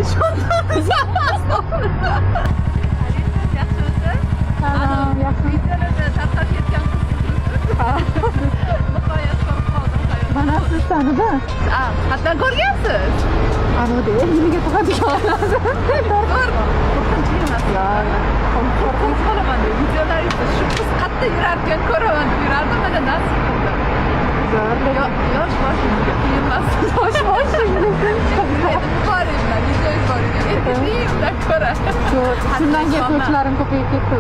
ishondim. Yaxshi o'zi? Salom, yaxshi. Videolarda tarqab ketgan qizsiz. Nihoyat ko'rib qoldim. Mana siz tanidi. Qatdan ko'rgansiz? Anodi, nimaga tug'adigan? Qo'rqinchli emas. Qo'rqinch qolaman deb videolaringizda shu qiz qayerda yurarkan ko'raman deb yurardim, mana nasib qildi. Yosh boshimga qiyin emas. Yosh boshingizda. Ko'ringlar, videoyu ko'ringlar. Erkakligimdan ko'ra. Shundan keyin so'chlarim ko'payib ketdi.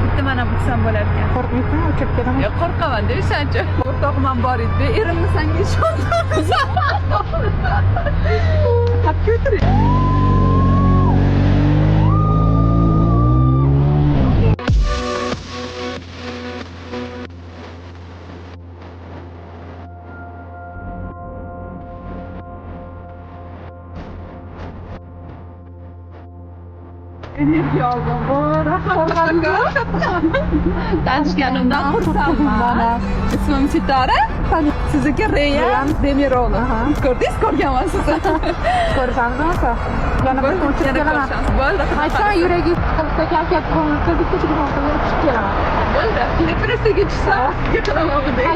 Bitta mana butsam bo'larkan. Qo'rqmaysan, uchib ketaman. Yo'q, qo'rqaman-da o'shancha. O'rtog'im bor edi. Erimni senga ishondim. Qatga o'tiring. Energiya oldim. Tanishganimdan xursandman. Ismim Sitora. Sizniki Reyhan Demirova. Ko'rdingiz, ko'rganman sizni. Ko'rsangiz, yana bir kun uchib kelaman. Bo'ldi. Aytsam, yuragi qilsa kalkat ko'ngilga bitta chiqib kelaman. Bo'ldi. Depressiyaga tushsa, ketaman bunday.